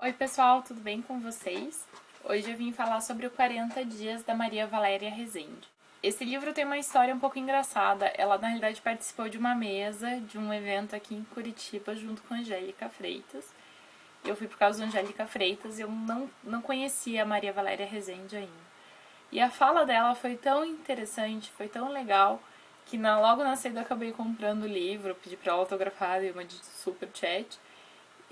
Oi pessoal, tudo bem com vocês? Hoje eu vim falar sobre o 40 Dias da Maria Valéria Rezende. Esse livro tem uma história um pouco engraçada. Ela na realidade participou de uma mesa, de um evento aqui em Curitiba junto com a Angélica Freitas. Eu fui por causa da Angélica Freitas e eu não conhecia a Maria Valéria Rezende ainda. E a fala dela foi tão interessante, foi tão legal, que logo na saída eu acabei comprando o livro, pedi pra ela autografar e uma de super chat.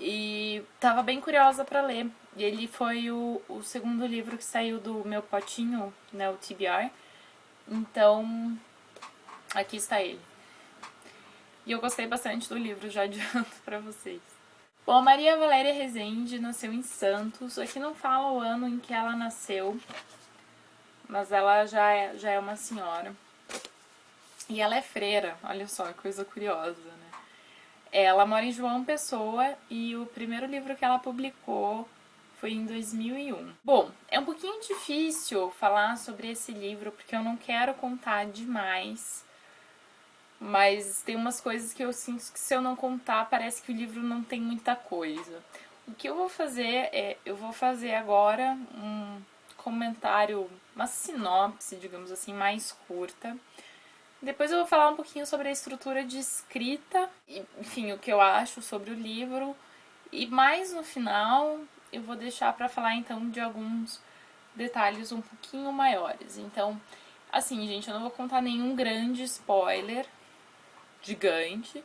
E tava bem curiosa pra ler. E ele foi o segundo livro que saiu do meu potinho, né, o TBR. Então, aqui está ele. E eu gostei bastante do livro, já adianto pra vocês. Bom, a Maria Valéria Rezende nasceu em Santos. Aqui não fala o ano em que ela nasceu, mas ela já é uma senhora. E ela é freira, olha só, que coisa curiosa, né? Ela mora em João Pessoa e o primeiro livro que ela publicou foi em 2001. Bom, é um pouquinho difícil falar sobre esse livro porque eu não quero contar demais, mas tem umas coisas que eu sinto que se eu não contar parece que o livro não tem muita coisa. O que eu vou fazer eu vou fazer agora um comentário, uma sinopse, digamos assim, mais curta. Depois eu vou falar um pouquinho sobre a estrutura de escrita, enfim, o que eu acho sobre o livro. E mais no final eu vou deixar para falar então de alguns detalhes um pouquinho maiores. Então, assim, gente, eu não vou contar nenhum grande spoiler gigante,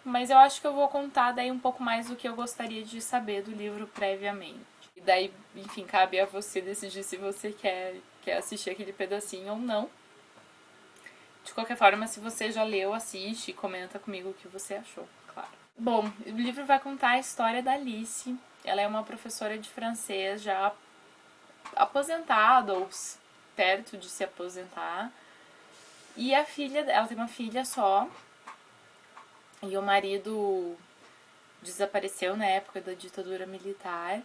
mas eu acho que eu vou contar daí um pouco mais do que eu gostaria de saber do livro previamente. E daí, enfim, cabe a você decidir se você quer assistir aquele pedacinho ou não. De qualquer forma, se você já leu, assiste e comenta comigo o que você achou, claro. Bom, o livro vai contar a história da Alice. Ela é uma professora de francês já aposentada ou perto de se aposentar. E a filha, ela tem uma filha só. E o marido desapareceu na época da ditadura militar.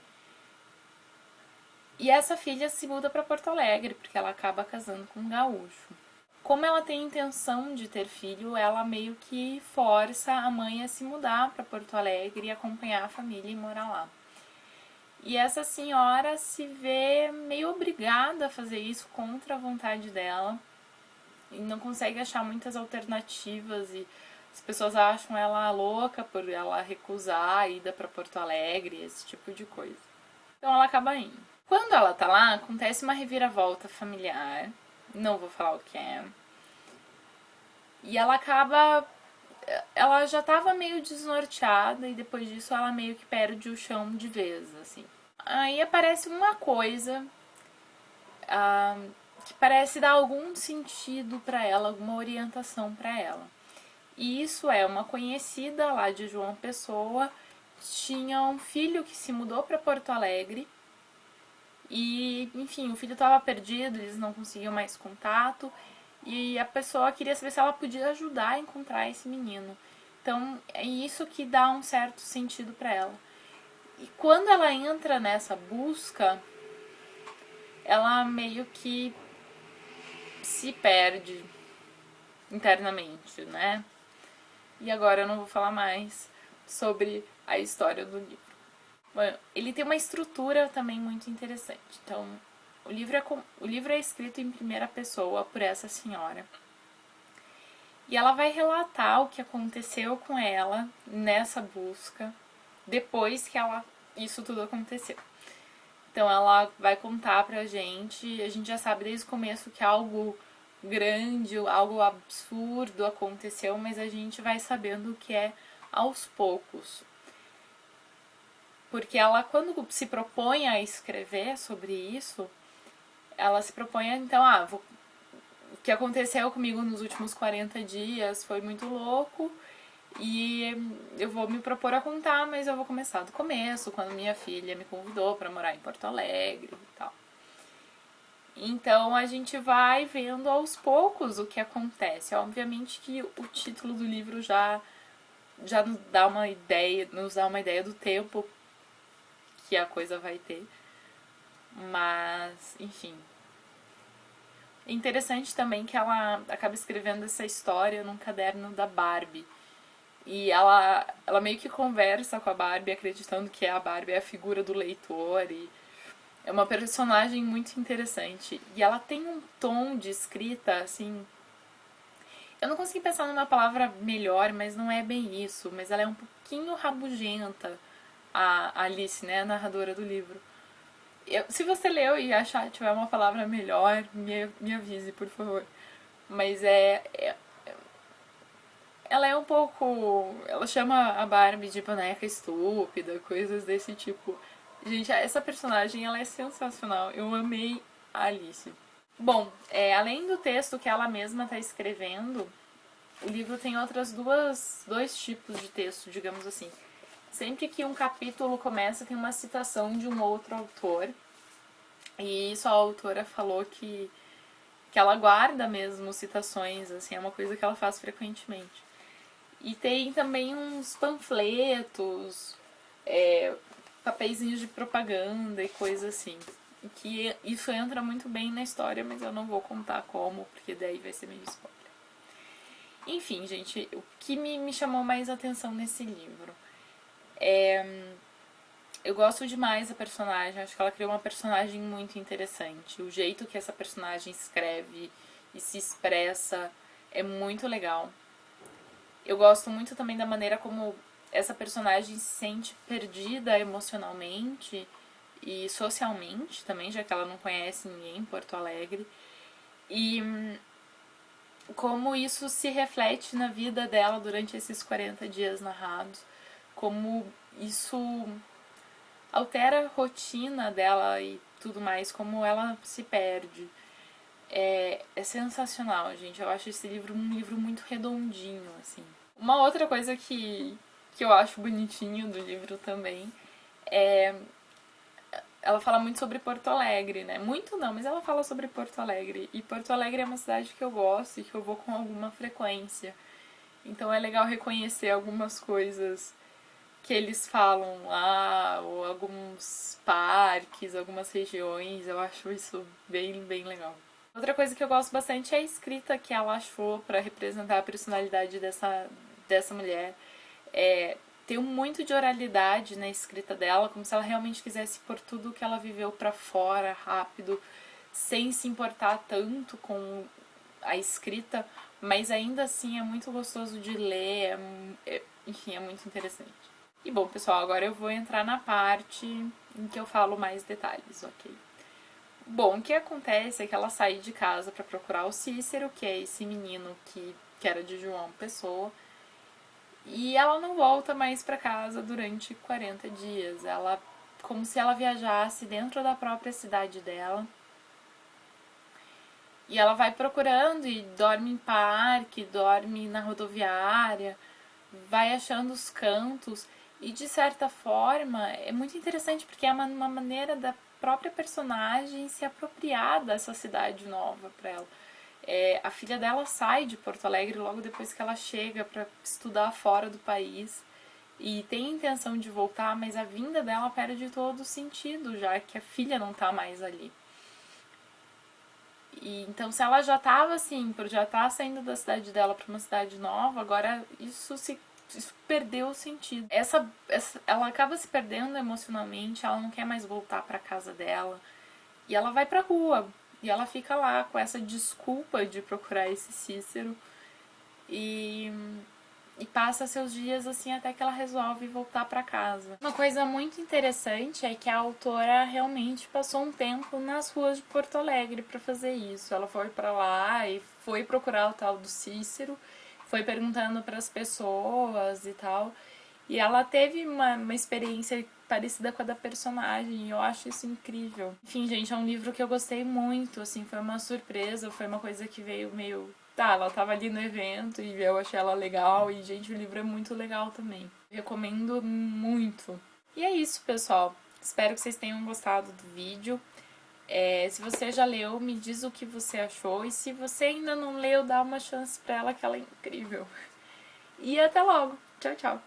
E essa filha se muda para Porto Alegre, porque ela acaba casando com um gaúcho. Como ela tem intenção de ter filho, ela meio que força a mãe a se mudar para Porto Alegre e acompanhar a família e morar lá. E essa senhora se vê meio obrigada a fazer isso contra a vontade dela e não consegue achar muitas alternativas e as pessoas acham ela louca por ela recusar a ida para Porto Alegre, esse tipo de coisa. Então ela acaba indo. Quando ela tá lá, acontece uma reviravolta familiar, não vou falar o que é. E ela acaba. Ela já tava meio desnorteada e depois disso ela meio que perde o chão de vez, assim. Aí aparece uma coisa que parece dar algum sentido pra ela, alguma orientação pra ela. E isso é uma conhecida lá de João Pessoa, tinha um filho que se mudou pra Porto Alegre. E, enfim, o filho estava perdido, eles não conseguiam mais contato. E a pessoa queria saber se ela podia ajudar a encontrar esse menino. Então, é isso que dá um certo sentido para ela. E quando ela entra nessa busca, ela meio que se perde internamente, né? E agora eu não vou falar mais sobre a história do livro. Bom, ele tem uma estrutura também muito interessante. Então, o livro é escrito em primeira pessoa por essa senhora. E ela vai relatar o que aconteceu com ela nessa busca depois que isso tudo aconteceu. Então ela vai contar pra gente, a gente já sabe desde o começo que algo grande, algo absurdo aconteceu, mas a gente vai sabendo o que é aos poucos. Porque ela, quando se propõe a escrever sobre isso, ela se propõe, então, o que aconteceu comigo nos últimos 40 dias foi muito louco e eu vou me propor a contar, mas eu vou começar do começo, quando minha filha me convidou para morar em Porto Alegre e tal. Então a gente vai vendo aos poucos o que acontece. Obviamente que o título do livro já nos dá uma ideia do tempo que a coisa vai ter. Mas, enfim. É interessante também que ela acaba escrevendo essa história num caderno da Barbie. E ela meio que conversa com a Barbie, acreditando que a Barbie é a figura do leitor. E é uma personagem muito interessante. E ela tem um tom de escrita, assim... Eu não consegui pensar numa palavra melhor, mas não é bem isso. Mas ela é um pouquinho rabugenta, a Alice, né, a narradora do livro. Se você leu e achar que tiver uma palavra melhor, me avise, por favor. Mas ela é um pouco... Ela chama a Barbie de boneca estúpida, coisas desse tipo. Gente, essa personagem, ela é sensacional. Eu amei a Alice. Bom, além do texto que ela mesma está escrevendo, o livro tem outras dois tipos de texto, digamos assim. Sempre que um capítulo começa, tem uma citação de um outro autor. E isso a autora falou que ela guarda mesmo citações, assim, é uma coisa que ela faz frequentemente. E tem também uns panfletos, papeizinhos de propaganda e coisa assim. Que isso entra muito bem na história, mas eu não vou contar como, porque daí vai ser meio spoiler. Enfim, gente, o que me chamou mais atenção nesse livro eu gosto demais da personagem, acho que ela criou uma personagem muito interessante. O jeito que essa personagem escreve e se expressa é muito legal. Eu gosto muito também da maneira como essa personagem se sente perdida emocionalmente e socialmente também, já que ela não conhece ninguém em Porto Alegre. E como isso se reflete na vida dela durante esses 40 dias narrados. Como isso altera a rotina dela e tudo mais, como ela se perde. É sensacional, gente. Eu acho esse livro um livro muito redondinho, assim. Uma outra coisa que eu acho bonitinho do livro também é... Ela fala muito sobre Porto Alegre, né? Muito não, mas ela fala sobre Porto Alegre. E Porto Alegre é uma cidade que eu gosto e que eu vou com alguma frequência. Então é legal reconhecer algumas coisas que eles falam lá, ou alguns parques, algumas regiões. Eu acho isso bem, bem legal. Outra coisa que eu gosto bastante é a escrita que ela achou para representar a personalidade dessa mulher. Tem muito de oralidade na escrita dela, como se ela realmente quisesse pôr tudo o que ela viveu para fora, rápido, sem se importar tanto com a escrita, mas ainda assim é muito gostoso de ler, enfim, é muito interessante. E bom, pessoal, agora eu vou entrar na parte em que eu falo mais detalhes, ok? Bom, o que acontece é que ela sai de casa para procurar o Cícero, que é esse menino que era de João Pessoa, e ela não volta mais para casa durante 40 dias. Ela, como se ela viajasse dentro da própria cidade dela. E ela vai procurando e dorme em parque, dorme na rodoviária, vai achando os cantos. E de certa forma é muito interessante porque é uma maneira da própria personagem se apropriar dessa cidade nova para ela. A filha dela sai de Porto Alegre logo depois que ela chega para estudar fora do país e tem a intenção de voltar, mas a vinda dela perde todo o sentido, já que a filha não tá mais ali. E então, se ela já estava assim, por já estar saindo da cidade dela para uma cidade nova, agora isso perdeu o sentido. Ela acaba se perdendo emocionalmente, ela não quer mais voltar para casa dela e ela vai pra rua. E ela fica lá com essa desculpa de procurar esse Cícero e passa seus dias assim até que ela resolve voltar para casa. Uma coisa muito interessante é que a autora realmente passou um tempo nas ruas de Porto Alegre para fazer isso. Ela foi para lá e foi procurar o tal do Cícero, foi perguntando para as pessoas e tal. E ela teve uma experiência parecida com a da personagem, e eu acho isso incrível. Enfim, gente, é um livro que eu gostei muito, assim, foi uma surpresa, foi uma coisa que veio meio... Tá, ela tava ali no evento e eu achei ela legal, e, gente, o livro é muito legal também. Recomendo muito. E é isso, pessoal. Espero que vocês tenham gostado do vídeo. Se você já leu, me diz o que você achou, e se você ainda não leu, dá uma chance pra ela, que ela é incrível. E até logo. Tchau, tchau.